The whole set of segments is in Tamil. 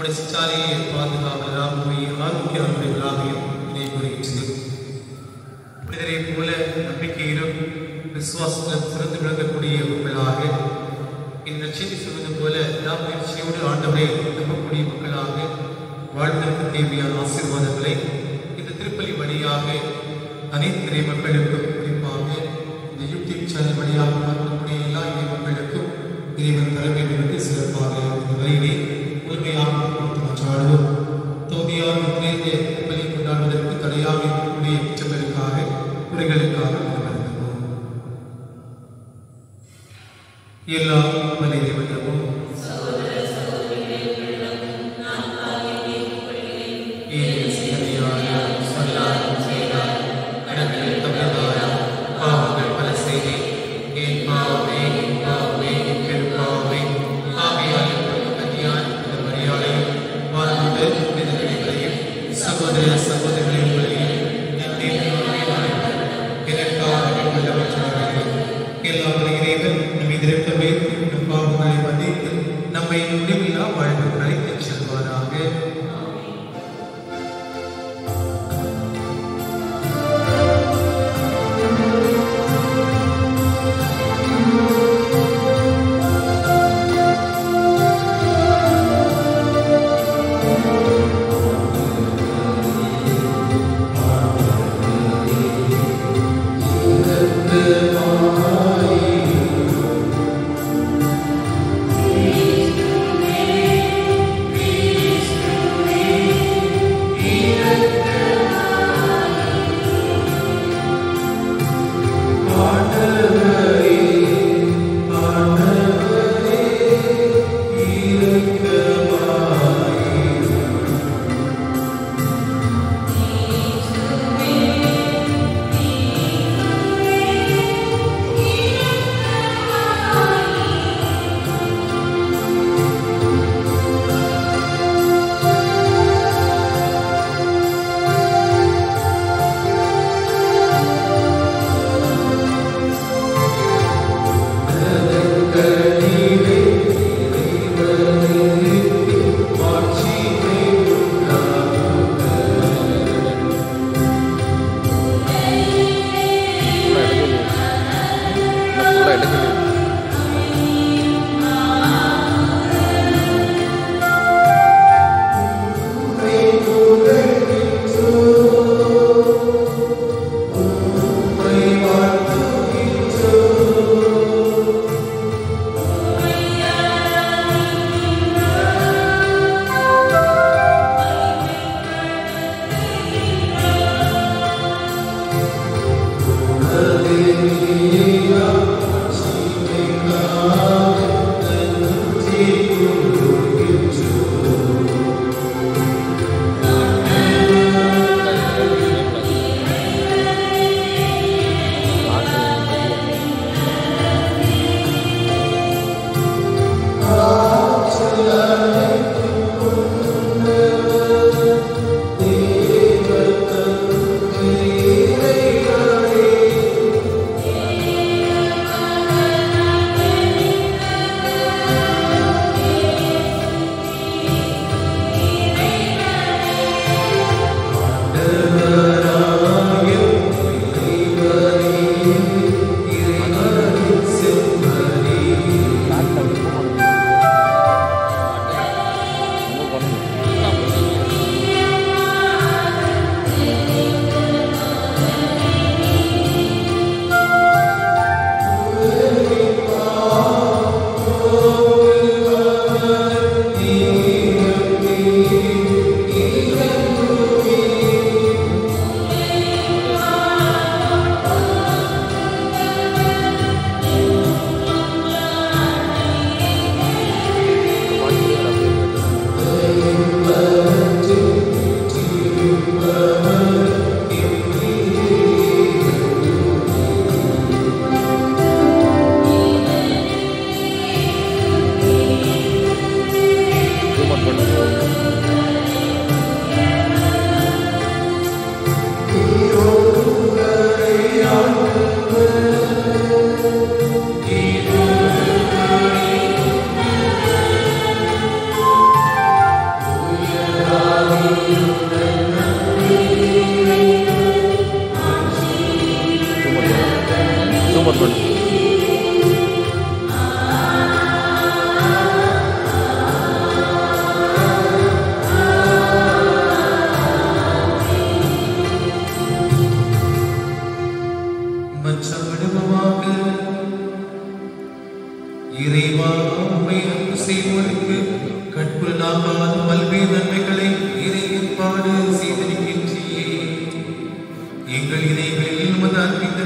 நம்முடைய சிற்றாலையை பாதுகாவலராகவும் ஆரோக்கியவர்களாகவும் நினைவுறுகின்றது. புனிதரை போல நம்பிக்கையிலும் விசுவாசத்திலும் சிறந்து விளங்கக்கூடியவர்களாக இந்த செய்தி சொல்வது போல நாம் முயற்சியோடு ஆண்டவரை நம்பக்கூடிய மக்களாக வாழ்வதற்கு தேவையான ஆசீர்வாதங்களை இந்த திருப்பலி வழியாக அனைத்து இறை மக்களுக்கும், குறிப்பாக இந்த யூடியூப் சேனல் வழியாக பார்க்கக்கூடிய எல்லா இறை மக்களுக்கும் இறைவன் தர வேண்டும் என்று சிறப்பாக இந்த வழியிலே முழுமையாக மன்றாடுவோம். தகுதியான திருப்பலி கொண்டாடுவதற்கு தடையாக இருக்கக்கூடிய குற்றங்களுக்காக குறைகளுக்காக வருந்துவோம். எல்லா மனிதர்களும் நம்மை முடிவில்லா வாழ்வு அழைத்துச் செல்வாராக.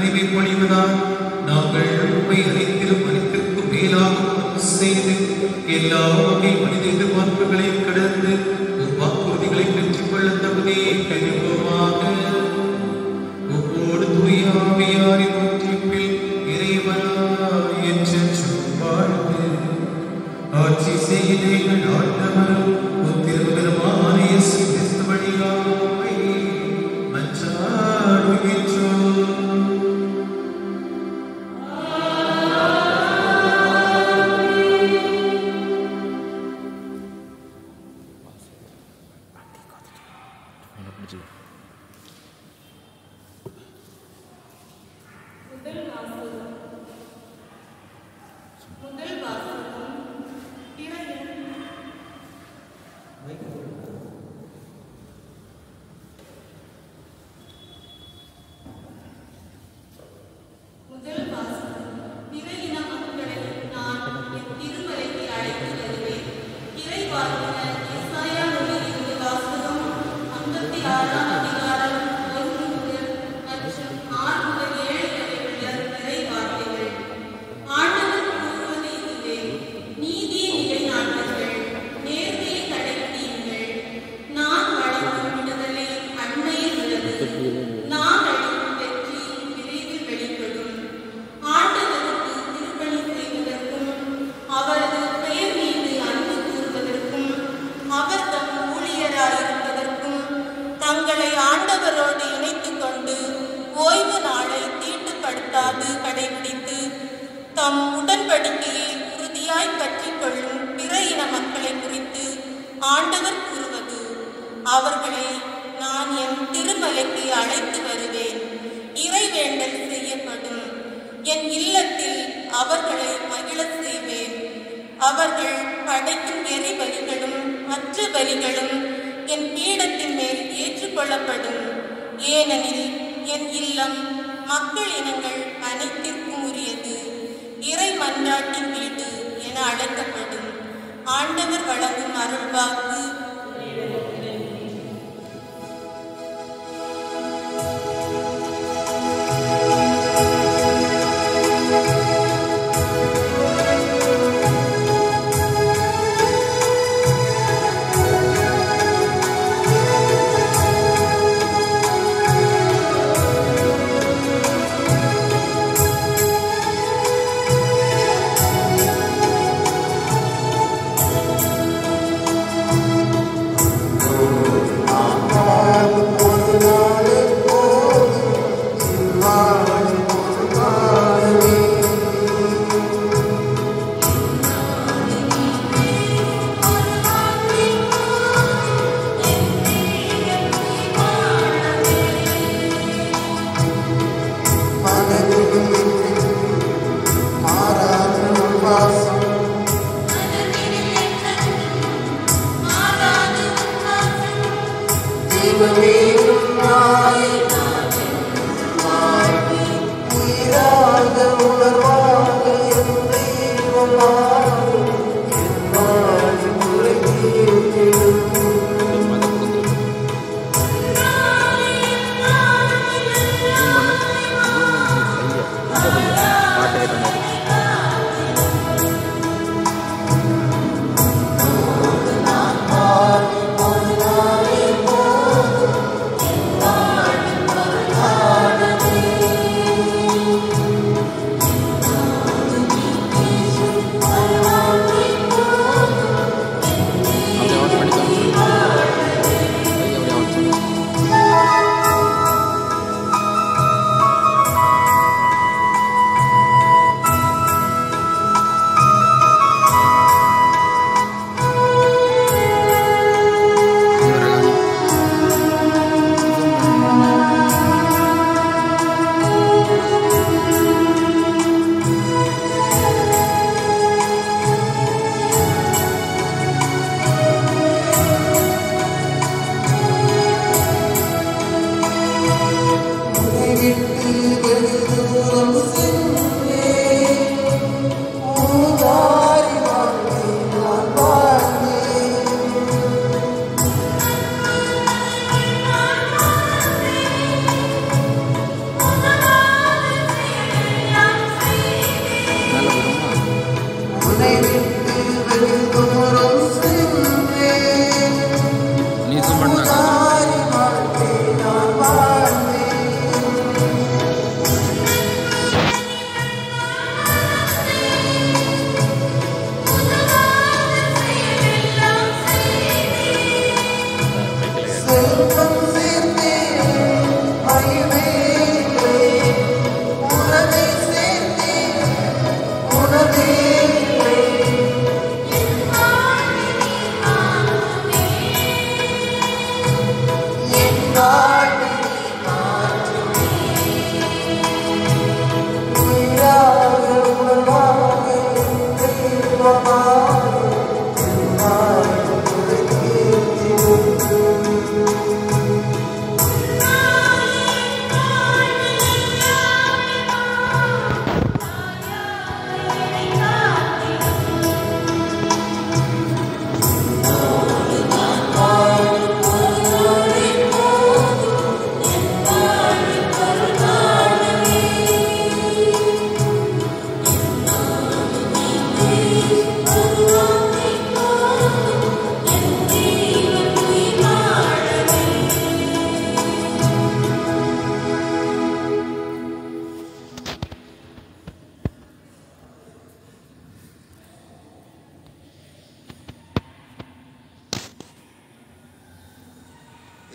கனிவை பொழிவதால் நாங்கள் உண்மை அனைத்திலும் அனைத்திற்கும் மேலாக செய்து எல்லா வகை மனித எதிர்பார்ப்புகளையும் கடந்து வாக்குறுதிகளை பெற்றுக் கொள்ள தகுதியை பெறுவோமாக. ஒவ்வொரு தூய ஆவியாரின் ஒன்றிப்பில் இறைவனாய் என்று வாழ்ந்து ஆட்சி செய்தீர்கள் ஆண்டவரும் திருவிருமான இயேசு கிறிஸ்து வழியாய் மன்றாடுகின்றோம்.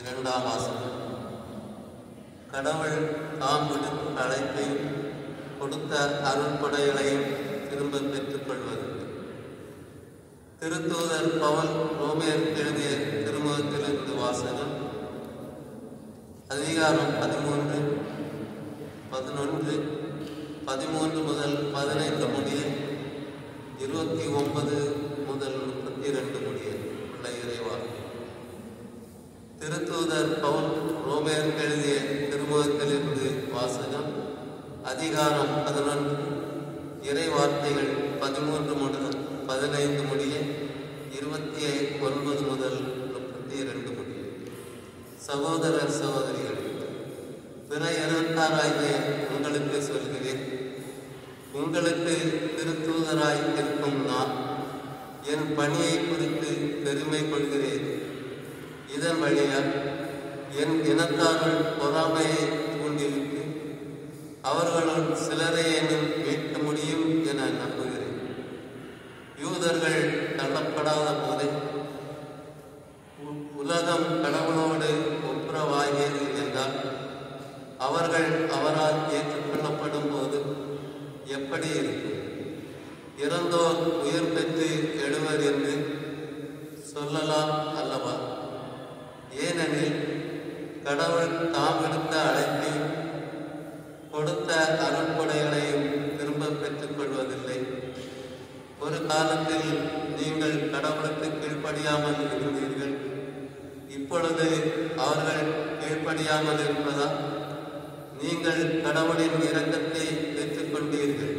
இரண்டாம் வாசகம். கடவுள் தாம் விடுத்த அழைப்பையும் கொடுத்த அருள்படைகளையும் திரும்ப பெற்றுக் கொள்வது. திருத்தூதர் பவுல் ரோமேயருக்கு எழுதிய திருமுகத்திலிருந்து வாசகம். அதிகாரம் 13, 11, 13 முதல் 15 முடிய, 29 முதல் 32 முடிய உள்ள இறைவார்த்தை. திருத்தூதர் பவுல் ரோமேயருக்கு எழுதிய திருமுகத்திலிருந்து வாசகம். அதிகாரம் 11, இறை வார்த்தைகள் 13 முதல் 15 முடிய, 29 முதல் 32 முடிய. சகோதரர் சகோதரிகள், பிற இனத்தாராகிய உங்களுக்கு சொல்கிறேன், உங்களுக்கு திருத்தூதராய் இருக்கும் நான் என் பணியை குறித்து பெருமை கொள்கிறேன். இதன் வழியாக என் இனத்தார்கள் பொறாமையை தூண்டிவிட்டு அவர்களுள் சிலரை என்னும் மீட்க முடியும் என நம்புகிறேன். யூதர்கள் தள்ளப்படாத போதே உலகம் கடவுளோடு ஒப்புரவாகியது என்றால், அவர்கள் அவரால் ஏற்றுக்கொள்ளப்படும் போது எப்படி இருக்கும்? இறந்தோர் உயிர் பெற்று எழுவர் என்று சொல்லலாம் அல்லவா? ஏனெனில் கடவுள் தாம் எடுத்த அழைப்பையும் கொடுத்த அருள்கொடைகளையும் திரும்ப பெற்றுக் கொள்வதில்லை. ஒரு காலத்தில் நீங்கள் கடவுளுக்கு கீழ்ப்படியாமல் இருந்தீர்கள். இப்பொழுது அவர்கள் கீழ்ப்படியாமல் இருப்பதா? நீங்கள் கடவுளின் இரக்கத்தை பெற்றுக்கொண்டீர்கள்.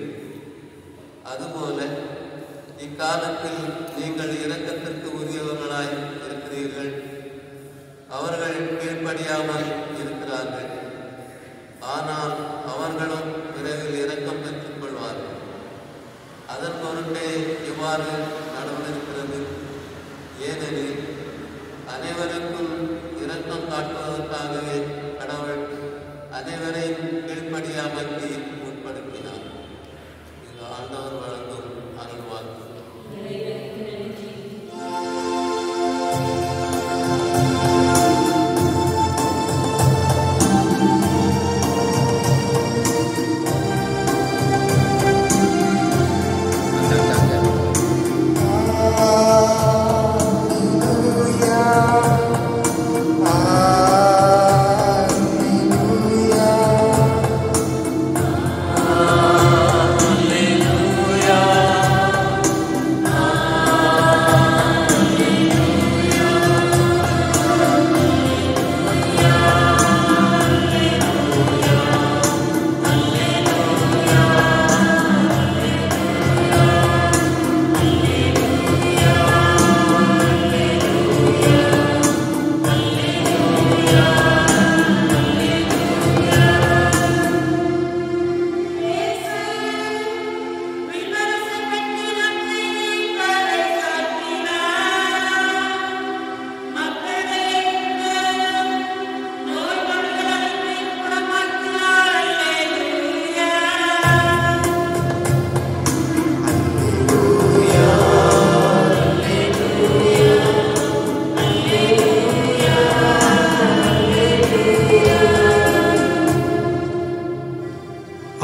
அதுபோல இக்காலத்தில் நீங்கள் இரக்கத்திற்கு உரியவர்களாய் இருக்கிறீர்கள். அவர்கள் கீழ்ப்படியாமல் இருக்கிறார்கள். ஆனால் அவர்களும் விரைவில் இரக்கம் பெற்றுக் கொள்வார்கள். அதன் பொருட்டே இவ்வாறு நடந்திருக்கிறது. ஏனெனில் அனைவருக்கும் இரக்கம் காட்டுவதற்காகவே கடவுள் அனைவரையும் கீழ்ப்படியாமைக்கு உட்படுத்தினார். இது ஆண்டவர் வழங்கும் அருள்வாக்கு.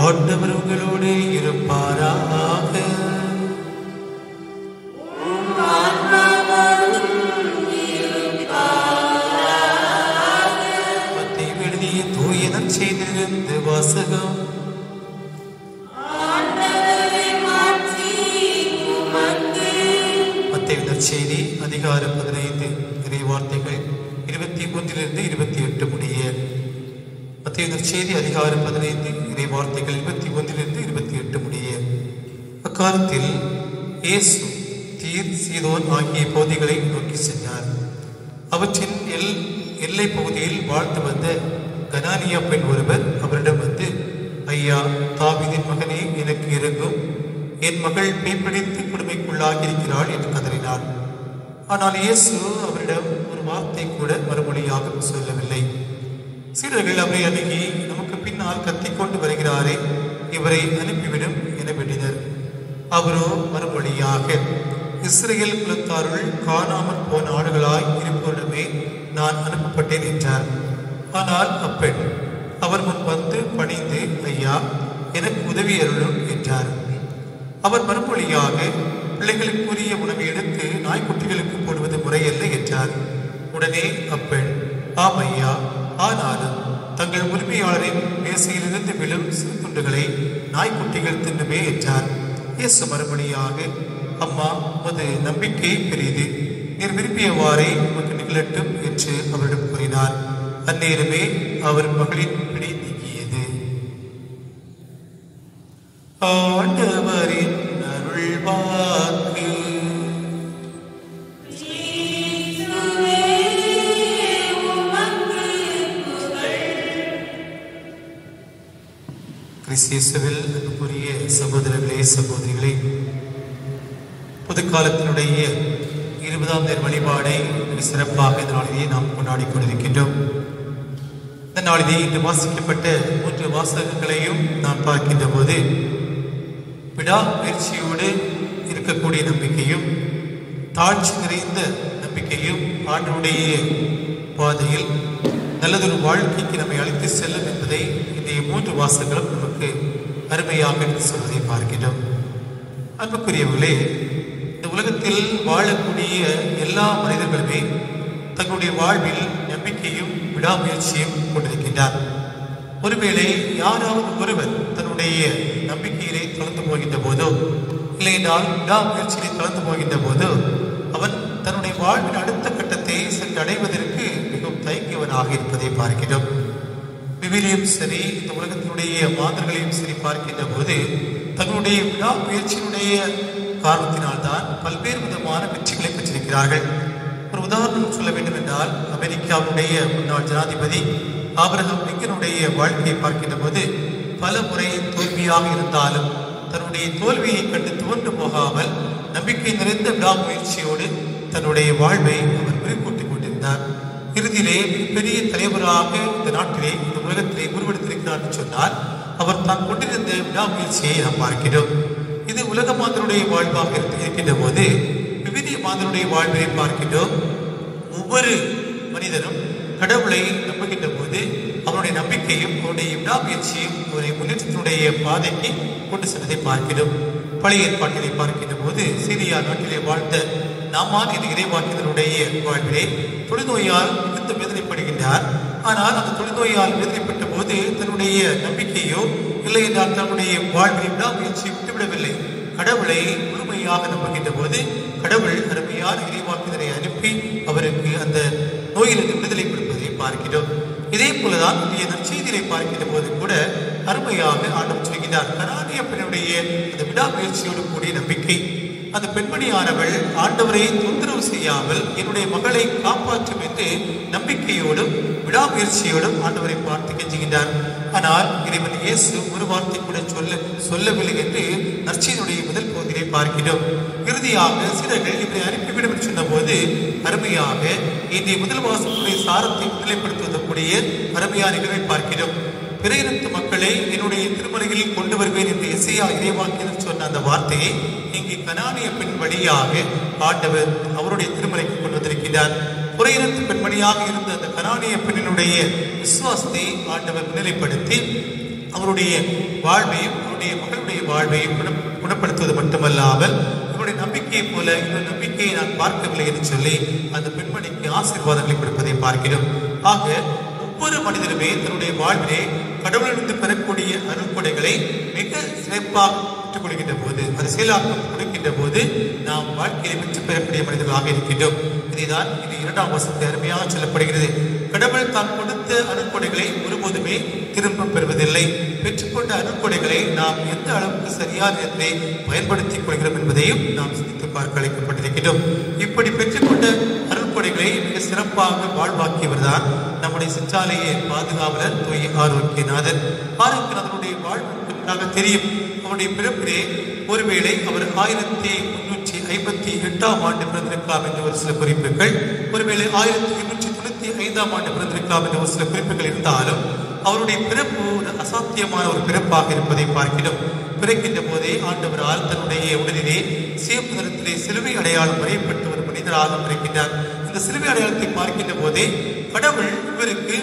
ஆண்டவர் உங்களோடு இருப்பாராக. மத்தேயு எழுதிய தூய நற்செய்தியிலிருந்து வாசகம். மத்தேயு நற்செய்தி அதிகாரம் 15 இறை வார்த்தைகள் 21 28 முடிய. மத்தேயு நற்செய்தி அதிகாரம் 15 இறை வார்த்தைகள் 21 28 முடிய. அக்காலத்தில் இயேசு தீர், சீதோன் ஆகிய பகுதிகளை நோக்கி சென்றார். அவற்றின் எல்லை பகுதியில் வாழ்ந்து வந்த கனானியா பெண் ஒருவர் அவரிடம் வந்து, ஐயா, தாவீதின் மகனே, எனக்கு இறங்கும், என் மகள் பேய்பிடித்து கொடுமைக்குள்ளாகி இருக்கிறாள் என்று கதறினார். ஆனால் இயேசு அவரிடம் ஒரு வார்த்தை கூட மறுமொழியாக சொல்லவில்லை. சீடர்கள் அவரை அணுகி, நமக்கு பின்னால் கத்திக்கொண்டு வருகிறாரே, இவரை அனுப்பிவிடும் என வேண்டினர். அவரோ மறுமொழியாக, இஸ்ரேல் குலத்தாருள் காணாமல் போன ஆடுகளாய் இருப்பவரிடமே மூலமே நான் அனுப்பப்பட்டேன் என்றார். ஆனால் அப்பெண் அவர் முன் வந்து பணிந்து, ஐயா, எனக்கு உதவி அருளும் என்றார். அவர் மறுமொழியாக, பிள்ளைகளுக்குரிய உணவை எடுத்து நாய்க்குட்டிகளுக்கு போடுவது முறையல்ல என்றார். உடனே அப்பெண், ஆம் ஐயா, ஆனாலும் தங்கள் உரிமையாளரின் மேசையிலிருந்து விழும் சிறு துண்டுகளை நாய்க்குட்டிகள் தின்னுமே என்றார். இயேசு மறுமொழியாக, அம்மா, உமது நம்பிக்கை பெரியது, நீர் விரும்பியவாறே உமக்கு நிகழட்டும் என்று அவரிடம் கூறினார். அந்நேரமே அவர் மகளின் பிடி நீங்கியது. ஆண்டவரின் அருள்வாக்கு. கிறிஸ்துவில் அன்புக்குரிய சகோதரர்களே, சகோதரிகளே, புதுக்காலத்தினுடைய 20ஆம் நேர வழிபாடை சிறப்பாக இந்த நாளிலே நாம் கொண்டாடி கொண்டிருக்கின்றோம். இந்த நாளிலே இன்று வாசிக்கப்பட்ட 3 வாசகங்களையும் நாம் பார்க்கின்ற போது விடாமுயற்சியோடு இருக்கக்கூடிய நம்பிக்கையும் தாழ்ச்சி நிறைந்த நம்பிக்கையும் ஆண்டவருடைய பாதையில் நல்லதொரு வாழ்க்கைக்கு நம்மை அழைத்து செல்லும் என்பதை இன்றைய 3 வாசகங்களும் நமக்கு அருமையாக சொல்வதை பார்க்கிறோம். அன்புக்குரியவர்களே, இந்த உலகத்தில் வாழக்கூடிய எல்லா மனிதர்களுமே தங்களுடைய வாழ்வில் நம்பிக்கையும் விடாமுயற்சியும் கொண்டிருக்கின்றார். ஒருவேளை யாராவது ஒருவர் தன்னுடைய நம்பிக்கையிலே கலந்து போகின்ற போதோ, இல்லை என்றால் விடாமுயற்சியிலே கலந்து போகின்ற போதோ, அவன் தன்னுடைய வாழ்வின் அடுத்த கட்டத்தை சென்று அடைவதற்கு மிகவும் தயங்கியவனாக இருப்பதை பார்க்கிறோம். விவிலியம் சரி, இந்த உலகத்தினுடைய மாந்தர்களையும் சரி பார்க்கின்ற போது தங்களுடைய விடாமுயற்சியினுடைய காரணத்தினால்தான் பல்வேறு விதமான வெற்றிகளை பெற்றிருக்கிறார்கள். ஒரு உதாரணம் சொல்ல வேண்டும் என்றால், அமெரிக்காவுடைய முன்னாள் ஜனாதிபதி ஆபிரகாம் லிங்கனுடைய வாழ்க்கையை பார்க்கின்ற போது பல முறை தோல்வியாக இருந்தாலும் தன்னுடைய தோல்வியை கண்டு துவண்டு போகாமல் நம்பிக்கை நிறைந்த விடாமுயற்சியோடு தன்னுடைய வாழ்வை அவர் குறிப்பிட்டுக் கொண்டிருந்தார். இறுதியிலே பெரிய தலைவராக இந்த நாட்டிலே, இந்த உலகத்திலே உருவெடுத்திருக்கிறார் என்று சொன்னால் அவர் தான் கொண்டிருந்த விடாமுயற்சியை நாம் பார்க்கிறோம். இது உலக மாந்தருடைய வாழ்வாக இருக்கின்ற போது விவிலிய மாந்தருடைய வாழ்வை பார்க்கின்றோம். ஒவ்வொரு மனிதனும் கடவுளை நம்புகின்ற போது அவருடைய நம்பிக்கையும் அவருடைய விடாமுயற்சியும் அவருடைய முன்னேற்றத்தினுடைய பாதைக்கு கொண்டு சென்றதை பார்க்கிறோம். பழைய ஏற்பாட்டிலே பார்க்கின்ற போது சீரியா நாட்டிலே வாழ்ந்த நாமான் என்ற இறைவாக்கினருடைய வாழ்விலே தொழுநோயால் மிகுந்த வேதனைப்படுகின்றார். ஆனால் அந்த தொழுநோயால் வேதனைப்பட்ட போது தன்னுடைய நம்பிக்கையோ இல்லை என்றால் தன்னுடைய வாழ்வில் விடாமுயற்சியை விட்டுவிடவில்லை. கடவுளை முழுமையாக நம்புகின்ற போது கடவுள் அருமையான இறைவாக்கினரை அனுப்பி அவருக்கு அந்த நோயிலிருந்து விடுதலை கொடுப்பதை பார்க்கிறோம். இதே போலதான் இன்றைய நற்செய்தியை பார்க்கின்ற போது கூட அருமையாக ஆண்டவர் சொல்கிறார். கனானிய பெண்ணுடைய அந்த விடாமுயற்சியோடு கூடிய நம்பிக்கை, அந்த பெண்மணியானவள் ஆண்டவரை தொந்தரவு செய்யாமல் என்னுடைய மகளை காப்பாற்றும் என்று நம்பிக்கையோடும் விடாமுயற்சியோடும் ஆண்டவரை பார்த்து கெஞ்சுகின்றார். ஆனால் இறைவன் இயேசு ஒரு வார்த்தை கூட சொல்லவில்லை என்று நற்செய்தியுடைய முதல் பகுதியை பார்க்கிறோம். இறுதியாக சிலர்கள் இவரை அனுப்பிவிடும் என்று சொன்ன போது அருமையாக இன்றைய முதல் வாசகத்துடைய சாரத்தை முன்னிலைப்படுத்துவதற்குரிய அருமையான நிகழ்வை பார்க்கிறோம். பிற இனத்து மக்களை என்னுடைய திருமலையில் கொண்டு வருவேன் என்று எசையா இறைவாக்கினர் சொன்ன அந்த வார்த்தையை இங்கே கனானிய பெண் வழியாக ஆண்டவர் அவருடைய திருமலைக்கு கொண்டு வந்திருக்கிறார். புற இனத்து பெண்மணியாக இருந்த அந்த கனானிய பெண்ணினுடைய விசுவாசத்தை ஆண்டவர் முன்னிலைப்படுத்தி அவருடைய வாழ்வையும் அவருடைய மகளுடைய வாழ்வையும் குணப்படுத்துவது மட்டுமல்லாமல் இவருடைய நம்பிக்கையை போல இந்த நம்பிக்கையை நான் பார்க்கவில்லை என்று சொல்லி அந்த பெண்மணிக்கு ஆசீர்வாதங்களை கொடுப்பதை பார்க்கிறோம். ஆக ஒவ்வொரு மனிதனுமே தன்னுடைய வாழ்விலே கடவுளிலிருந்து பெறக்கூடிய அருள்கொடைகளை மிக சிறப்பாக பெற்றுக் கொள்கின்ற போது, அது செயலாக்கம் கொடுக்கின்ற போது நாம் வாழ்க்கையை வெற்றி பெறக்கூடிய மனிதர்களாக இருக்கின்றோம். இதைதான் இது 2ஆம் வசனத்தில் அருமையாக சொல்லப்படுகிறது. கடவுள் தான் கொடுத்த அருள்கொடைகளை ஒருபோதுமே திரும்ப பெறுவதில்லை. பெற்றுக்கொண்ட அருள்கொடைகளை நாம் எந்த அளவுக்கு சரியான நேரத்தை பயன்படுத்திக் கொள்கிறோம் என்பதையும் நாம் சிந்தித்து பார்க்க அழைக்கப்பட்டிருக்கிறோம். இப்படி பெற்றுக்கொண்ட அருள்கொடைகளை மிக சிறப்பாக வாழ்வாக்கியவர் தான் நம்முடைய சிற்றாலய பாதுகாவலர் தூய ஆரோக்கியநாதர். ஆரோக்கியநாதனுடைய வாழ்வுக்கு தெரியும். அவருடைய பிறப்பிலே ஒருவேளை அவர் 1358ஆம் ஆண்டு பிறந்திருக்கலாம் என்ற ஒரு சில குறிப்புகள், ஒருவேளை 1895ஆம் ஆண்டு பிறந்திருக்கலாம் என்ற ஒரு சில குறிப்புகள் இருந்தாலும் அவருடைய பிறப்பு ஒரு அசாத்தியமான ஒரு பிறப்பாக இருப்பதை பார்க்கிறோம். பிறக்கின்ற போதே ஆண்டவரால் தன்னுடைய உடலிலே சிவப்பு நிறத்திலே சிலுவை அடையாளம் வரையப்பட்ட ஒரு மனிதராக பிறக்கின்றார். இந்த அந்த சிலுவை அடையாளத்தை பார்க்கின்ற போதே கடவுள் இவருக்கு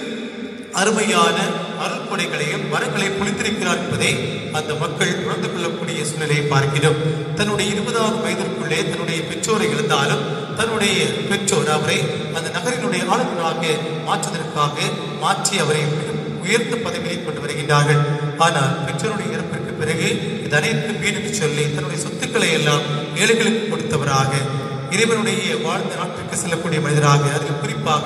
அருமையான அருள்கொடைகளையும் வரங்களை பொழித்திருக்கிறார் என்பதை அந்த மக்கள் உணர்ந்து கொள்ளக்கூடிய சூழ்நிலையை பார்க்கிறோம். தன்னுடைய 20வது வயதிற்குள்ளே தன்னுடைய பெற்றோரை இழந்தாலும் தன்னுடைய பெற்றோர் அவரை அந்த நகரினுடைய ஆளுநராக மாற்றுவதற்காக மாற்றி அவரை உயர்ந்த பதவியை கொண்டு வருகின்றார்கள். ஆனால் பெற்றோருடைய இறப்பிற்கு பிறகு இது அனைத்தும் வீணுக்கு சொல்லி தன்னுடைய சொத்துக்களை எல்லாம் ஏழைகளுக்கு கொடுத்தவராக இறைவனுடைய வாழ்ந்த நாட்டிற்கு செல்லக்கூடிய மனிதராக, அதில் குறிப்பாக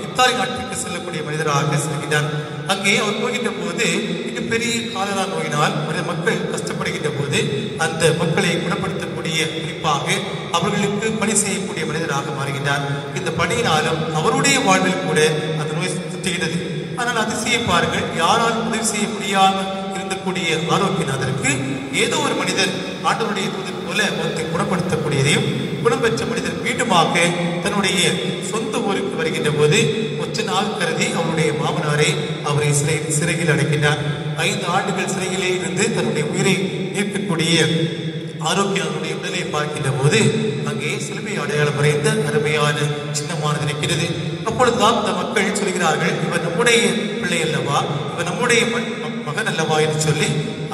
இத்தாலி நாட்டிற்கு செல்லக்கூடிய மனிதராக செல்கிறார். அங்கே அவர் போகின்ற போது மிகப்பெரிய காலரா நோயினால் மக்கள் கஷ்டப்படுகின்ற போது அந்த மக்களை குணப்படுத்தக்கூடிய, குறிப்பாக அவர்களுக்கு பணி செய்யக்கூடிய மனிதராக மாறுகின்றார். இந்த பணியினாலும் அவருடைய வாழ்வில் கூட அந்த நோய் சுற்றுகிறது. ஆனால் அதிசய பாருங்கள், யாரால் உதவி செய்ய முடியாமல் இருந்தக்கூடிய ஆரோக்கியநாதருக்கு ஏதோ ஒரு மனிதர் ஆண்டவருடைய தூதர் போல ஒருத்தை குணப்படுத்தக்கூடியதையும், குணம் பெற்ற மனிதர் மீண்டுமாக தன்னுடைய சொந்த ஊருக்கு வருகின்ற போது ஒற்ற நாள் கருதி அவருடைய மாமனாரை அவரை சிறையில் அடைக்கின்றார். 5 ஆண்டுகள் சிறையிலே இருந்து தன்னுடைய உயிரை நீக்கக்கூடிய ஆரோக்கியனுடைய உடலை பார்க்கின்ற போது அங்கே சிலுவை அடையாளம் வரைந்த அருமையான சின்னமானது இருக்கிறது. அப்பொழுதுதான் இந்த மக்கள் சொல்கிறார்கள், இவர் நம்முடைய பிள்ளை அல்லவா, இவர் நம்முடைய மகன் அல்லவா என்று சொல்லி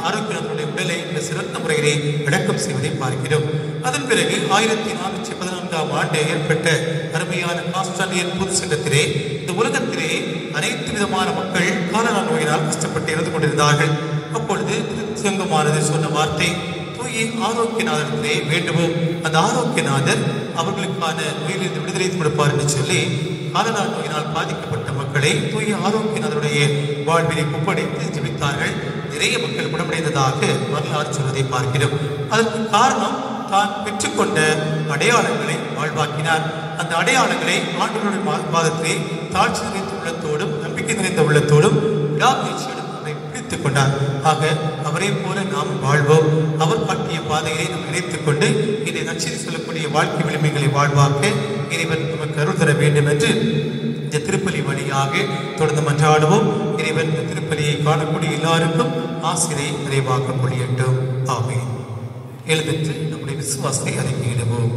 ஆரோக்கியனுடைய உடலை சிறந்த முறையிலே அடக்கம் செய்வதை பார்க்கிறோம். அதன் பிறகு 1414ஆம் ஆண்டு ஏற்பட்ட அருமையான கான்ஸ்டாண்டியன் பொது சங்கத்திலே இந்த உலகத்திலே அனைத்து விதமான மக்கள் காலரா நோயினால் கஷ்டப்பட்டு இருந்து கொண்டிருந்தார்கள். அப்பொழுது சங்கமானது சொன்ன வார்த்தை, தூய ஆரோக்கியநாதரத்திலே வேண்டுவோம், அந்த ஆரோக்கியநாதர் அவர்களுக்கான நோயிலிருந்து விடுதலை கொடுப்பார் என்று சொல்லி காலரா நோயினால் பாதிக்கப்பட்ட மக்களை தூய ஆரோக்கியநாதருடைய வாழ்வினை ஒப்படைத்து ஜெபித்தார்கள். நிறைய மக்கள் குணமடைந்ததாக வரலாறு சொல்வதை பார்க்கிறோம். அதற்கு காரணம் தான் பெற்றுக்கொண்ட அடையாளங்களை வாழ்வாக்கினார். அந்த அடையாளங்களை ஆண்டவருடைய பாதத்திலே தாழ்ச்சி நிறைந்த உள்ளத்தோடும் நம்பிக்கை நிறைந்த உள்ளத்தோடும் விடாமுயற்சியோடும் அவரை பிடித்துக் கொண்டார். ஆக அவரை போல நாம் வாழ்வோம். அவர் காட்டிய பாதையை நாம் இணைத்துக் கொண்டு இதை நச்சரி சொல்லக்கூடிய வாழ்க்கை விளிம்புகளை வாழ்வாக்க இறைவன் நமக்கு அருள் தர வேண்டும் என்று இந்த திருப்பலி வழியாக தொடர்ந்து மன்றாடுவோம். இறைவன் இந்த திருப்பலியை காணக்கூடிய எல்லாருக்கும் ஆசிரை நிறைவாக்க முடியட்டும். ஆமென். எழுதிட்டு நம்முடைய விசுவாசத்தை அறிக்கையிடுவோம்.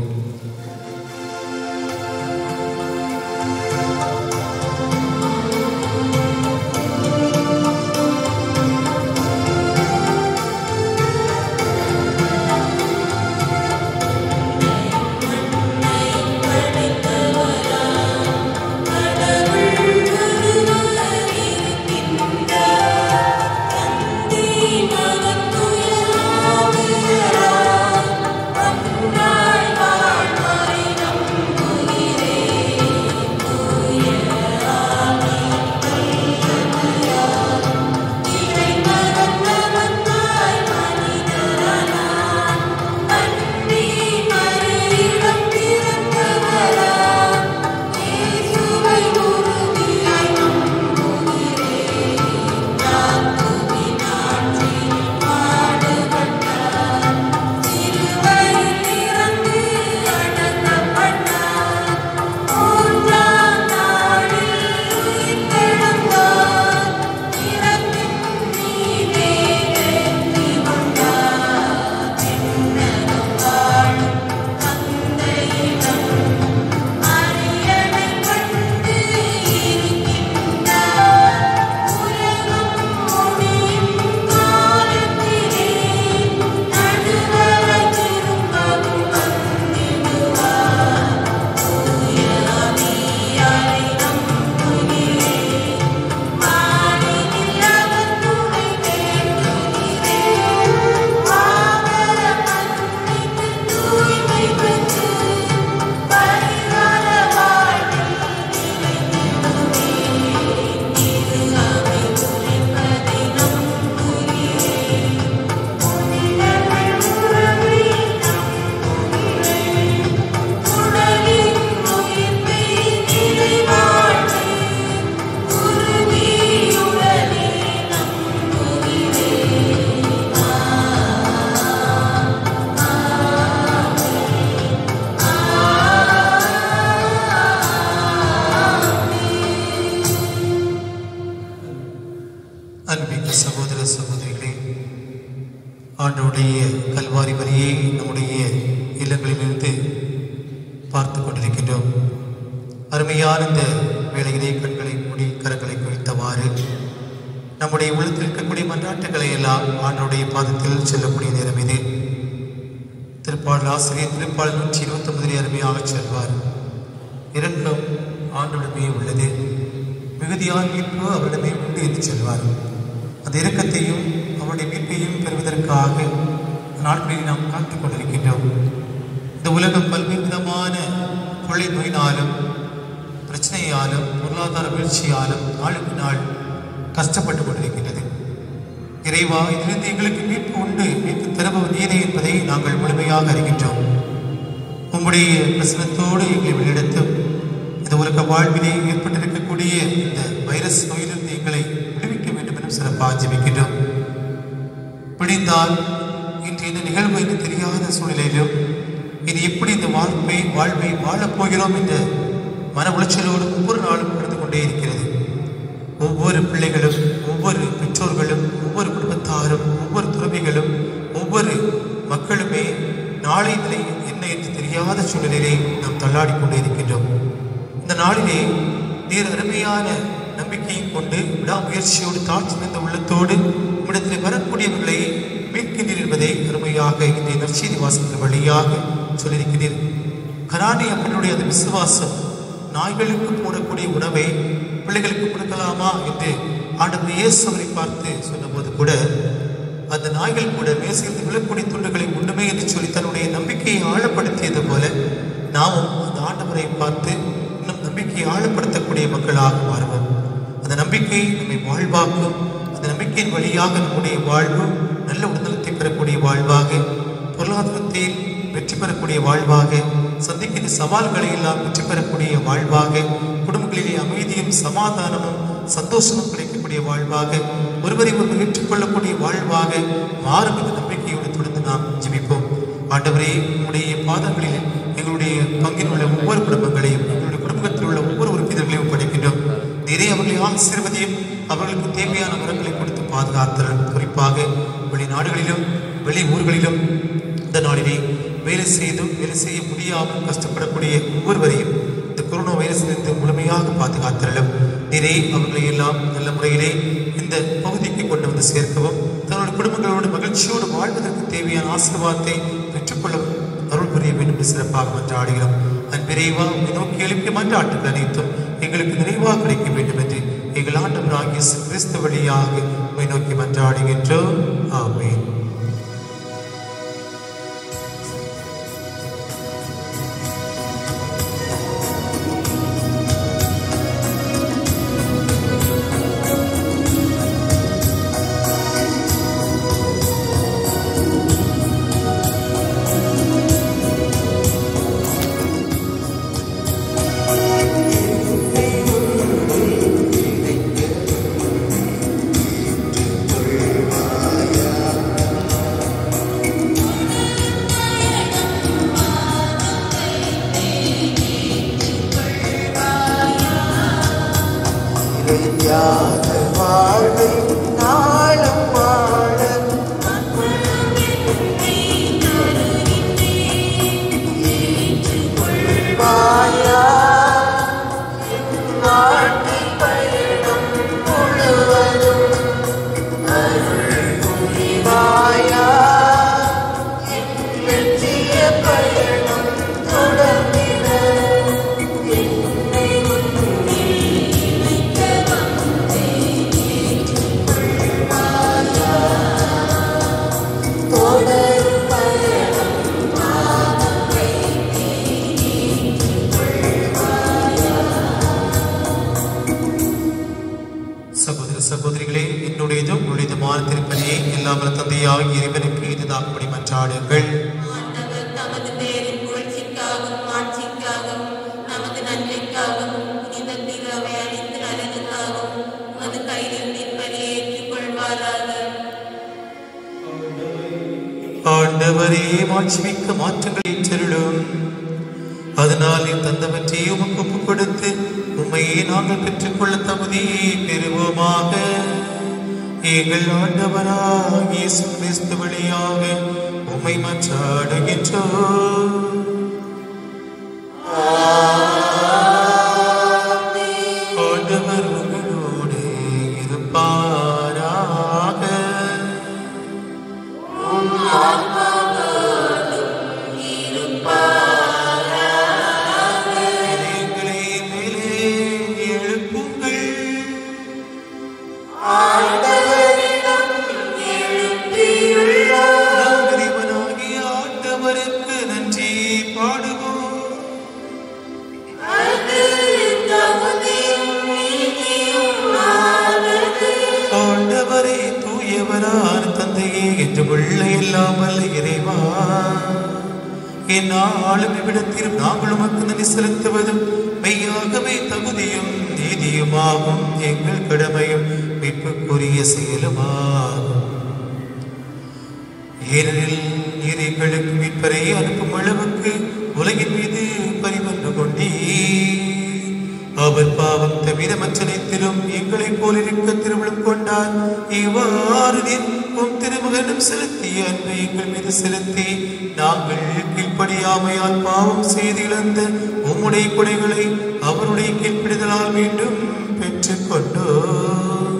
சகோதர சகோதரிகளே, ஆண்டவருடைய கல்வாரி வரியை நம்முடைய இல்லங்களிலிருந்து பார்த்து கொண்டிருக்கின்றோம். அருமையான இந்த வேளையிலே கண்களை மூடி கரங்களை குவித்தவாறு நம்முடைய உள்ளத்தில் இருக்கக்கூடிய மன்றாட்டுகளை எல்லாம் ஆண்டவருடைய பாதத்தில் செல்லக்கூடிய நேரம் இது. திருப்பாடல் ஆசிரியர் திருப்பாடல் 129 அருமையாக செல்வார். இரண்டும் ஆண்டவரிடமே உள்ளது, மிகுதியான மீட்பு அவரிடமே உண்டு என்று செல்வார். அந்த இரக்கத்தையும் அவருடைய மீட்பையும் பெறுவதற்காக நாட்களில் நாம் காத்துக் கொண்டிருக்கின்றோம். இந்த உலகம் பல்வேறு விதமான கொள்ளை நோயினாலும் பிரச்சனையாலும் பொருளாதார வீழ்ச்சியாலும் நாளுக்கு நாள் கஷ்டப்பட்டு கொண்டிருக்கின்றது. இறைவா, இதிலிருந்து எங்களுக்கு மீட்பு உண்டு, மீட்பு தருபவர் நீரே என்பதை நாங்கள் முழுமையாக அறிகின்றோம். உம்முடைய பிரசனத்தோடு எங்களை வெளியிடத்தும் இந்த உலக வாழ்விலே ஏற்பட்டிருக்கக்கூடிய இந்த வைரஸ் நோயிலிருந்து எங்களை விடுவிக்க வேண்டும் என்று சிறப்பாக ஜெபிக்கின்றோம். பிடிந்தால் இன்று இந்த நிகழ்வு என்று தெரியாத சூழ்நிலையிலும் இது எப்படி இந்த வாழ்வை வாழப்போகிறோம் என்ற மன உளைச்சலோடு ஒவ்வொரு நாளும் கடந்து கொண்டே இருக்கிறது. ஒவ்வொரு பிள்ளைகளும், ஒவ்வொரு பெற்றோர்களும், ஒவ்வொரு குடும்பத்தாரும், ஒவ்வொரு துறவிகளும், ஒவ்வொரு மக்களுமே நாளை நிலை என்ன என்று தெரியாத சூழ்நிலையிலே நாம் தள்ளாடி கொண்டே இருக்கின்றோம். இந்த நாளிலே நீர் அருமையான நம்பிக்கையை கொண்டு விடாமுயற்சியோடு தாழ்ச்சி நின்ற உள்ளத்தோடு உம்மிடத்தில் வரக்கூடியவர்களை மீட்கின்றீர் என்பதை அருமையாக இன்றைய நற்செய்தி வாசகத்தின் வழியாக சொல்லியிருக்கிறீர். கரானி அப்பனுடைய அந்த விசுவாசம், நாய்களுக்கு போடக்கூடிய உணவை பிள்ளைகளுக்கு கொடுக்கலாமா என்று ஆண்டவர் இயேசு அவரை பார்த்து சொன்னபோது கூட அந்த நாய்கள் கூட மேசையில் விழக்கூடிய துண்டுகளை உண்ணுமே என்று சொல்லி தன்னுடைய நம்பிக்கையை ஆழப்படுத்தியது போல நாமும் அந்த ஆண்டவரை பார்த்து இன்னும் நம்பிக்கையை ஆழப்படுத்தக்கூடிய மக்களாக மாறுவோம். அந்த நம்பிக்கை நம்மை வாழ்வாக்கும். அந்த நம்பிக்கையின் வழியாக நம்முடைய வாழ்வு நல்ல உடல்நலத்தை பெறக்கூடிய வாழ்வாக, பொருளாதாரத்தில் வெற்றி பெறக்கூடிய வாழ்வாக, சந்திக்கின்ற சவால்களை எல்லாம் வெற்றி பெறக்கூடிய வாழ்வாக, குடும்பங்களிலே அமைதியும் சமாதானமும் சந்தோஷமும் கிடைக்கக்கூடிய வாழ்வாக, ஒருவரை ஒருவர் ஏற்றுக்கொள்ளக்கூடிய வாழ்வாக மாறும் என்ற நம்பிக்கையோடு தொடர்ந்து நாம் ஜெபிப்போம். ஆண்டவரே, உங்களுடைய பாதங்களில் எங்களுடைய பங்கில் உள்ள ஒவ்வொரு குடும்பங்களையும், எங்களுடைய குடும்பத்தில் உள்ள ஒவ்வொரு உறுப்பினர்களையும் படைக்கின்றோம். நிறைய அவர்களை ஆசீர்வதியும், அவர்களுக்கு தேவையான வரங்களை கொடுத்து பாதுகாத்தல். குறிப்பாக வெளிநாடுகளிலும் வெளி ஊர்களிலும் இந்த நாளிலே வேலை செய்ய முடியாமல் கஷ்டப்படக்கூடிய ஒவ்வொருவரையும் இந்த கொரோனா வைரஸிலிருந்து முழுமையாக பாதுகாத்தலும். நீரே அவர்களை எல்லாம் நல்ல முறையிலே இந்த பகுதிக்கு கொண்டு வந்து சேர்க்கவும், தன்னுடைய குடும்பங்களோடு மகிழ்ச்சியோடு வாழ்வதற்கு தேவையான ஆசீர்வாதத்தை பெற்றுக்கொள்ள அருள் புரிய வேண்டும் என்று சிறப்பாக மன்றாடுகிறோம். அன்பிறைவா, நோக்கி எழுப்பிய மன்றாட்டுகள் அனைத்தும் எங்களுக்கு நிறைவாக கிடைக்க வேண்டும் என்று எங்கள் ஆண்டவராகிய இயேசு கிறிஸ்து வழியாக உம்மை நோக்கி மன்றாடுகின்றோம். ஆமென். சகோதரிகளே, என்னுடையதும் உங்களுடையதுமான திருப்பதியை எல்லாம் தந்தையாகிய இறைவனுக்கு இதுதாகும்படி மன்றாடுங்கள். ஆண்டவரே, மாட்சிமிக்க மாற்றங்களை செல்லும். அதனால் தந்தவற்றை உமக்கு ஒப்புக் கொடுத்து உம்மையே நாங்கள் பெற்றுக்கொள்ள தகுதியை பெறுவோமாக. எங்கள் ஆண்டவராகிய இயேசு கிறிஸ்து வழியாக உம்மை மன்றாடுகின்றோம். என்னாலும் இவ்விடத்தில் நாங்கள் உமக்கு நன்றி செலுத்துவதும் மெய்யாகவே தகுதியும் நீதியுமாகும் எங்கள் கடமையும் மீட்புக்குரிய செயலுமாகும். ஏனெனில் நீர் எங்களுக்கு மீட்பரை அனுப்பும் அளவுக்கு உலகின் மீது பரிவந்து கொண்டீர். அவர் பாவம் தவிர மற்றனைத்திலும் எங்களைப் போல் இருக்க திருமணம் கொண்டார். இவ்வாறு நீர் உம் திருமகனும் செலுத்திய அன்பை எங்கள் மீது செலுத்தி நாங்கள் கீழ்ப்படியாமையால் பாவம் செய்து இழந்த உம்முடைய கொடைகளை அவருடைய கீழ்ப்பிடுதலால் மீண்டும் பெற்றுக் கொண்டோம்.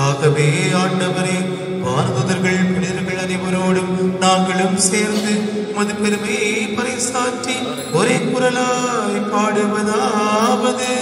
ஆகவே ஆண்டவரே, வானதூதர்கள் புனிதர்கள் அனைவரோடும் நாங்களும் சேர்ந்து உமது பெருமையை பறைசாற்றி ஒரே குரலாய் பாடுவதாவது: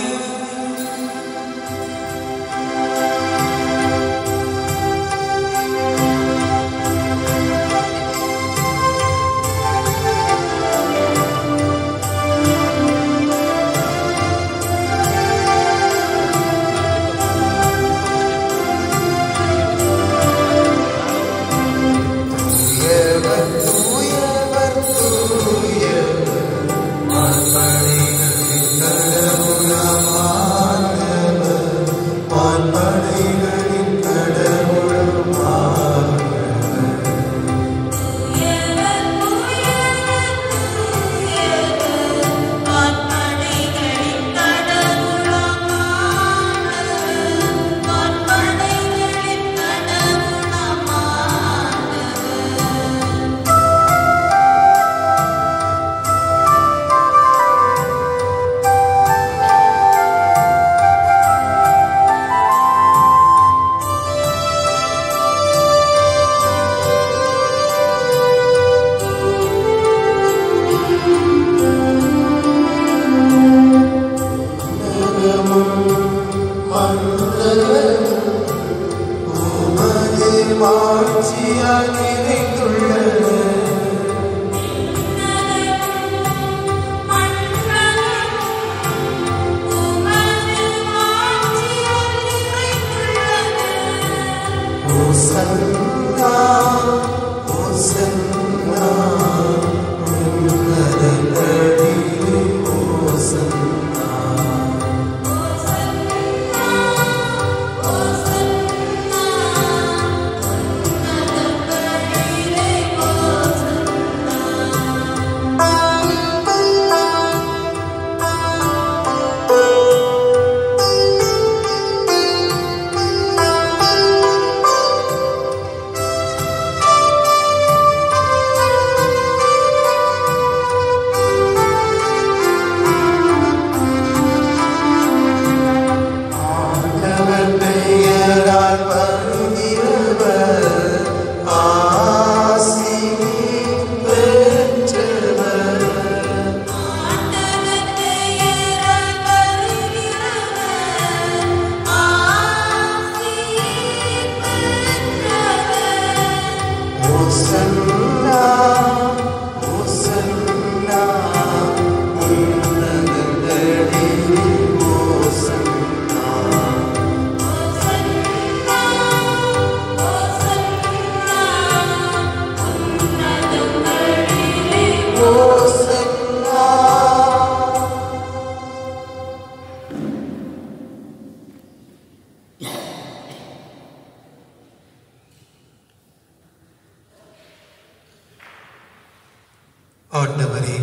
ஆண்டவரே,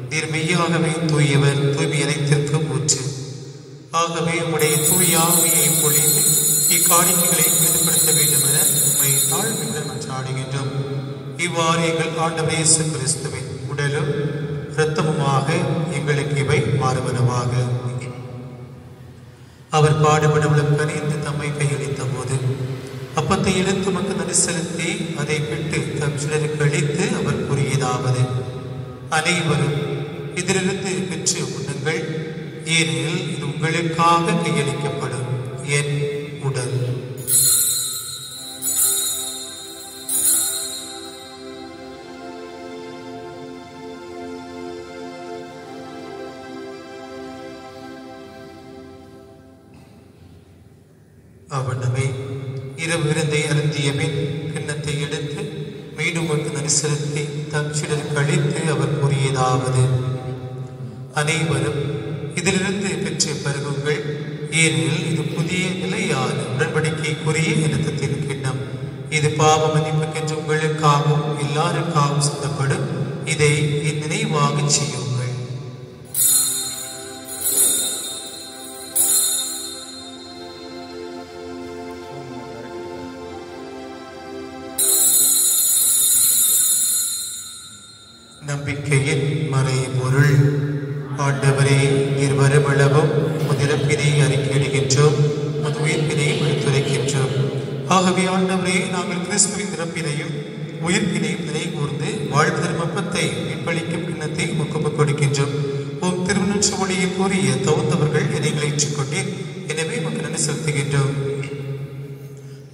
நீர் மெய்யாகவே தூயவர், தூய்மை அனைத்திற்கும் ஊற்று. ஆகவே உம்முடைய தூய ஆவியை பொழிந்து இக்காணிக்கைகளை ஈடுபடுத்த வேண்டும் என உம்மை தாழ்மையுடன் மன்றாடுகின்றோம். இவ்வாறு எங்கள் ஆண்டவர் இயேசு கிறிஸ்துவின் உடலும் இரத்தமுமாக எங்களுக்கு இவை மாறுவனவாக. அவர் பாடுபடவுடன் கனிந்து தம்மை கையளித்த போது அப்பத்தை எடுத்து உமக்கு நன்றி செலுத்தி அதை விட்டு தம் சிலருக்கு அளித்து அவர் கூறியதாவது: அனைவரும் இதிலிருந்து பெற்று உண்ணுங்கள், ஏனெனில் இது உங்களுக்காக கையளிக்கப்படும் என் உடல். அவ்வண்ணமே இரவு விருந்தை அருந்திய பின் கிண்ணத்தை எடுத்து மீண்டும் உமக்கு நன்றி செலுத்தி தம் சீடருக்கு அளித்து அவர் கூறியதாவது: அனைவரும் இதிலிருந்து பெற்று பருகுங்கள், ஏனெனில் இது புதிய நிலையான உடன்படிக்கைக்குரிய இரத்தத்தின் கிண்ணம். இது பாவ மன்னிப்புக்கென்று உங்களுக்காகவும் எல்லாருக்காகவும் சிந்தப்படும். இதை என் நினைவாக செய்யுங்கள். நம்பிக்கையின் மறைபொருள். ஆண்டவரே, நீர் வருமளவும் முதிரப்பினை அறிக்கையிடுகின்றோம், அது உயிர்ப்பினை எடுத்துரைக்கின்றோம். ஆகவே ஆண்டவரே, நாங்கள் கிறிஸ்துவின் இறப்பினையும் உயிர்ப்பினையும் நினை கூர்ந்து வாழ்வதன் அப்பத்தை மீட்பளிக்கும் கிண்ணத்தை முக்கொப்பு கொடுக்கின்றோம். உம் திருமண மொழியை கூறிய தகுந்தவர்கள் இதைகளை ஏற்றுக்கொண்டேன், எனவே நமக்கு நன்றி செலுத்துகின்றோம்.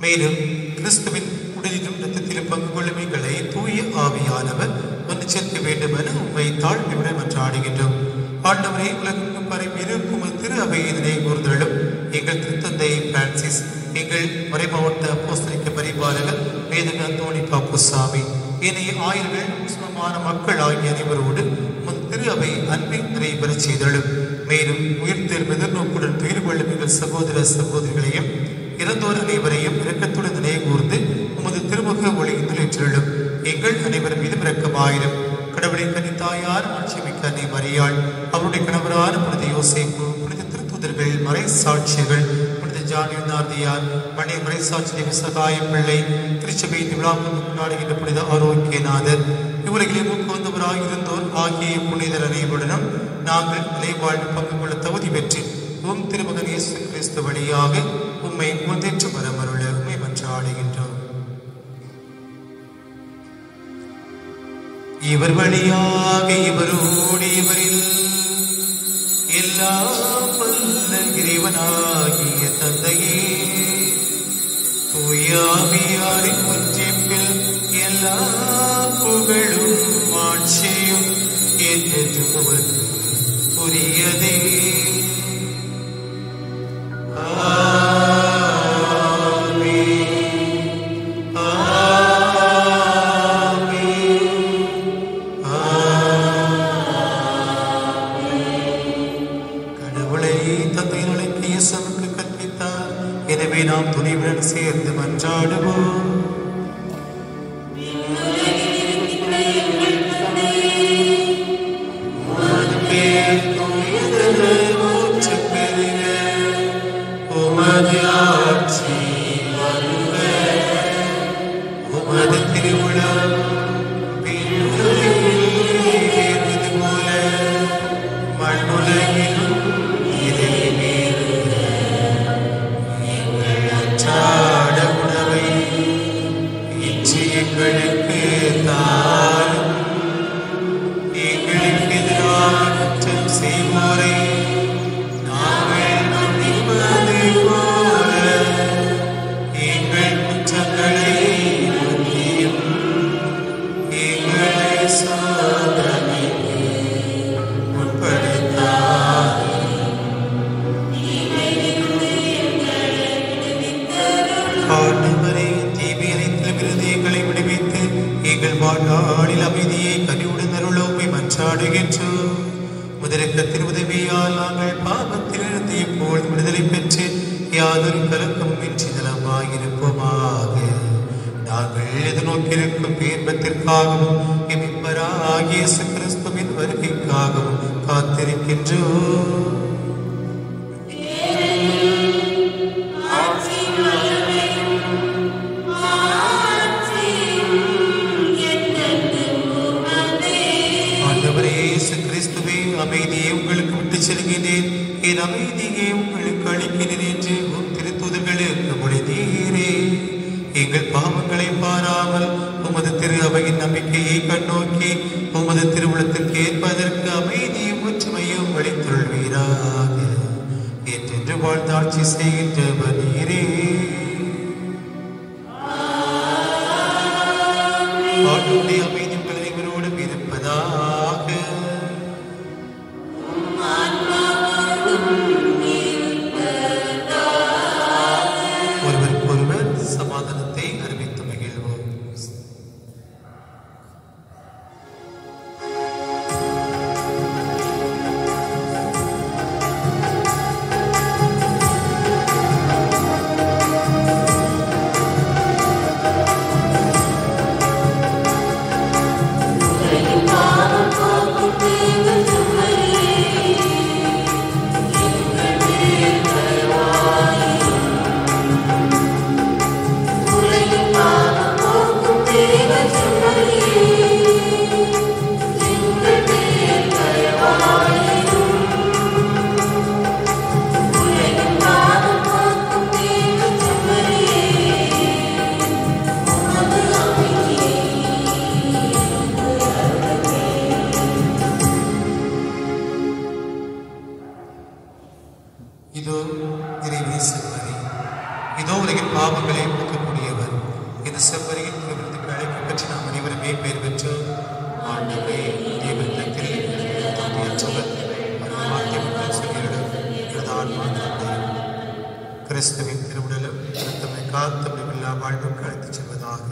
மேலும் கிறிஸ்துவின் உடலிலும் இரத்தத்திலும் பங்கு கொள்ளும் எங்களை தூய ஆவியானவர் வந்து சேர்க்க வேண்டும் என உண்மை தாழ்மையுடன் மன்றாடுகின்றோம். ஆண்டவரே, உலகெங்கும் பரவி இருக்கும் திரு அவையை நினை கூர்ந்தலும் எங்கள் திருத்தந்தை பிரான்சிஸ், எங்கள் மறைமாவட்ட அப்போஸ்தலிக்க பரிபாலகர் வேதக அந்தோணி பாப்புசாமி, ஏனைய ஆயர்கள், முஸ்லிமான மக்கள் ஆகிய அனைவரோடு முன் திரு அவை அன்பை நிறைவேற செய்தலும். மேலும் உயிர்த்தெழும் எதிர்நோக்குடன் துயில் கொள்ளும் எங்கள் சகோதர சகோதரிகளையும் இறந்தோர் அனைவரையும் இரக்கத்துடன் நினைவு கூர்ந்து உமது திருமுக ஒளியில் ஏற்றலும். எங்கள் அனைவரும் மீதும் இரக்கமாயிரும். கடவுளின் கன்னித்தாயார் மாட்சிமிக்க அன்னை மரியாள், அவருடைய கணவரான புனித யோசேப்பு, புனித திருத்தூதர்கள், மறை சாட்சியர்கள், புனித ஜானியார், மணி மறை சாட்சி சகாய பிள்ளை, திருச்சபை விழாக்கள் கொண்டாடுகின்ற புனித ஆரோக்கியநாதர், இவ்வுலகில் மூக்கு இருந்தோர் ஆகிய புனிதர் அனைவருடனும் நாங்கள் நிலைவாழ்வு பங்கு கொள்ள தகுதி பெற்று உம் திருமகன் இயேசு கிறிஸ்து வழியாக உம்மை முன்னேற்று வரமருள உம்மை மன்றாடுகின்றோம். இவர் வழியாக இவரோடு இவரில் எல்லாம் வல்ல இறைவனாகிய தந்தையே, தூயாவியாரின் ஒன்றிப்பில் எல்லா புகழும் மாட்சியும் என்றென்று புரியதே. எனவே நாம் துணிவுடன் சேர்ந்து மன்றாடுவோம். முதலிரக்கத்தின் உதவியால் நாங்கள் பாவத்திலிருந்து இப்போது விடுதலை பெற்று யாதொரு கலக்கமும் இன்றி நலமாயிருப்போமாக. நாங்கள் எதிர்நோக்கியிருக்கும் பேர்பத்திற்காகவும் மீட்பராகிய இயேசு கிறிஸ்துவின் வருகைக்காகவும் காத்திருக்கின்றோம். அமைதியை உங்களுக்கு விட்டு செல்கிறேன், என் அமைதியை உங்களுக்கு அளிக்கிறேன் என்று உம் திருத்தூதர்களுக்கு மொழிந்தீரே. எங்கள் பாவங்களை பாராமல் உமது திரு அவையின் நம்பிக்கையை கண்ணோக்கி உமது திருவுளத்திற்கு ஏற்பதற்கு அமைதியும் ஒற்றுமையும் அளித்துள்வீராக. என்றென்று வாழ்ந்தாட்சி செய்கின்றவர் நீரே. ஆண்டவருடைய அமைதி உங்கள் அனைவரோடும் இருப்பதாக. ஒருவருக்கொருவர் சமாதானத்தை அறிவித்து மகிழ்வோம். இதோ இறைவே செம்மறி, இதோ உலகின் பாவங்களை போக்கக்கூடியவர். இந்த செம்மறியின் விருதுக்கு அழைக்கப்பட்டு நாம் அனைவருமே பெயர் பெற்று ஆண்டவரே தேவனிடத்தில் தகுதியற்றவர் வார்த்தை மக்கள் சொல்லியிடம் எனது ஆன்மா தந்தையும் கிறிஸ்துவின் திருவுடலும் தம்மை காத்து எல்லா வாழ்வுக்கு அழைத்துச் செல்வதாக.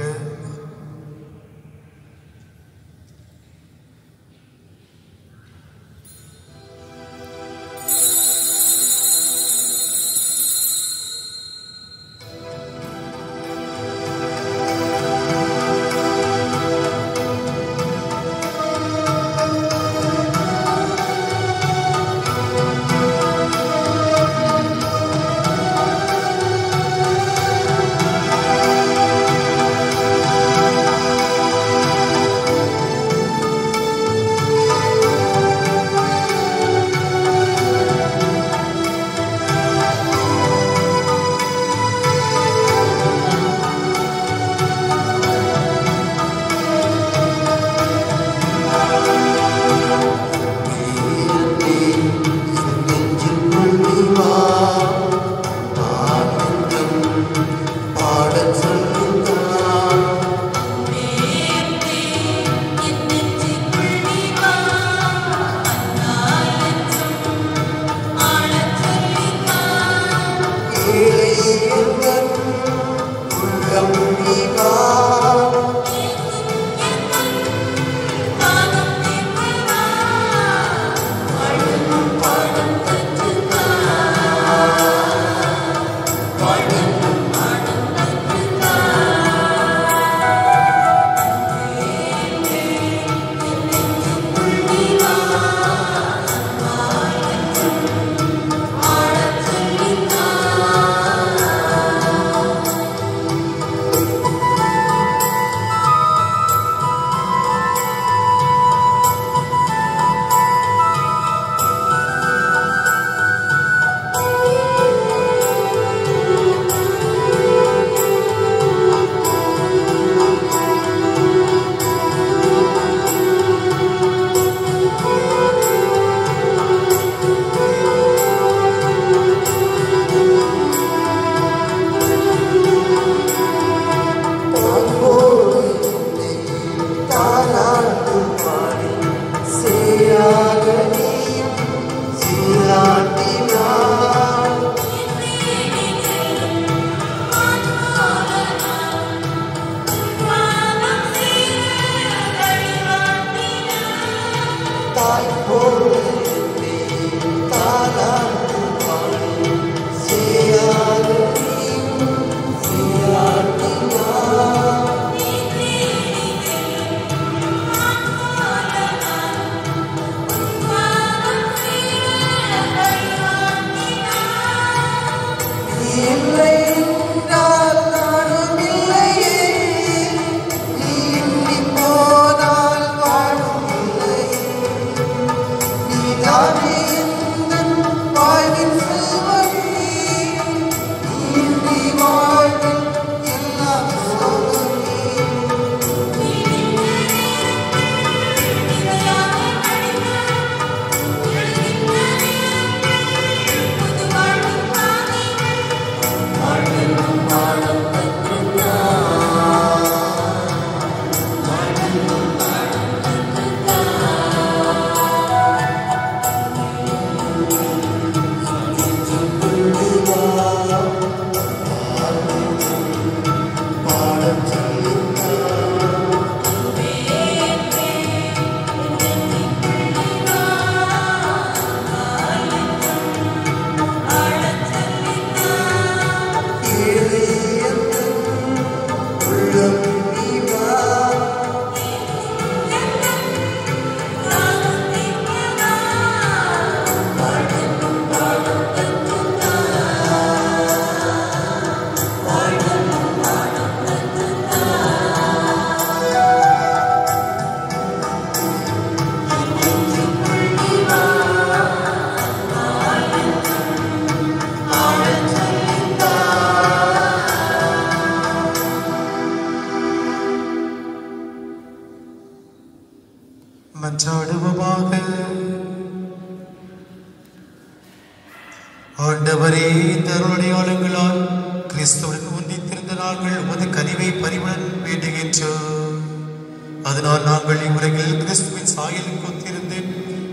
ஆண்டவரே, இந்த அருளடையாளங்களால் கிறிஸ்துவுடன் ஒன்றித்திருந்த நாங்கள் உமது கனிவை பரிவுடன் வேண்டுகின்றோம். அதனால் நாங்கள் இவ்வுலகில் கிறிஸ்துவின் சாயலுக்கு ஒத்திருந்து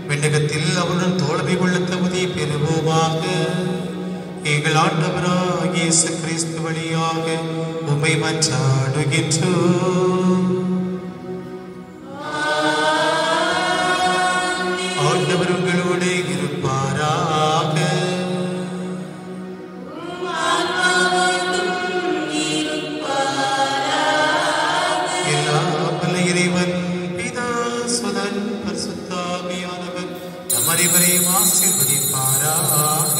விண்ணகத்தில் அவருடன் தோழமை கொள்ள தகுதி பெறுவோமாக. எங்கள் ஆண்டவராகிய இயேசு கிறிஸ்து வழியாக உம்மை மன்றாடுகின்றோம். ஆண்டவர் உங்களோடு இருப்பாராக. எல்லாம் வல்ல இறைவன் பிதா, சுதன், பரிசுத்த ஆவியானவர் நம் அனைவரையும் ஆசீர்வதிப்பாராக.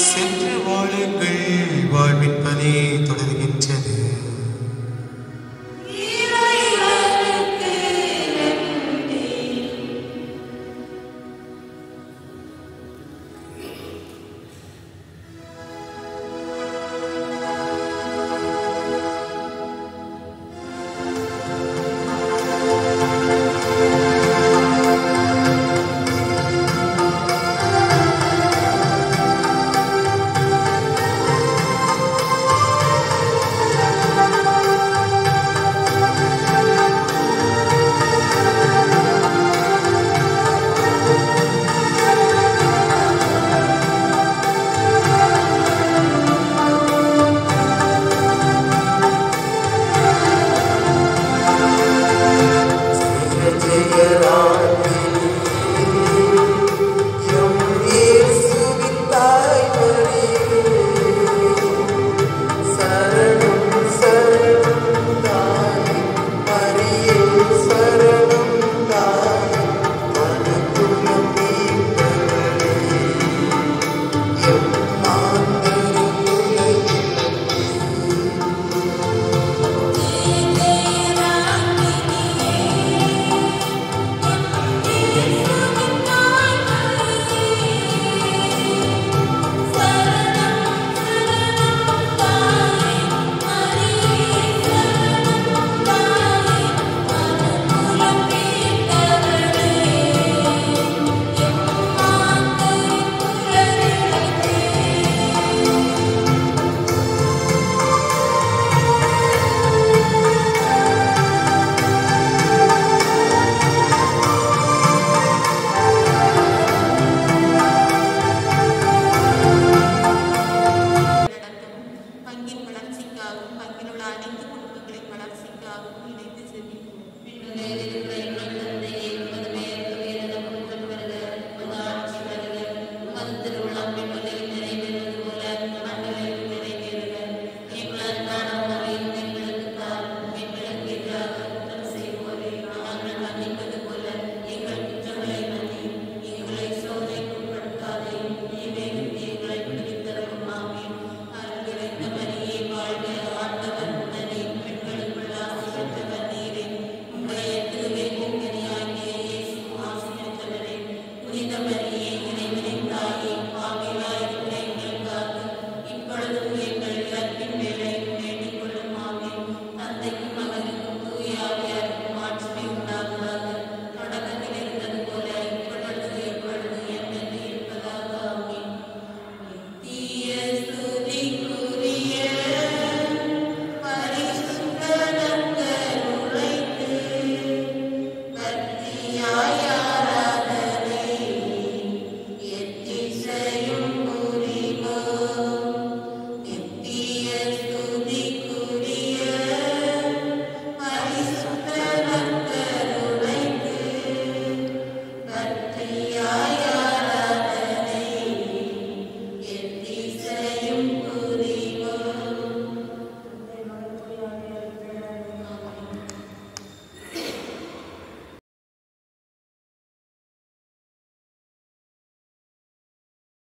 சென்று வாழுங்கள், வாழ்வின் பணி தொடர்கின்றது. Yeah.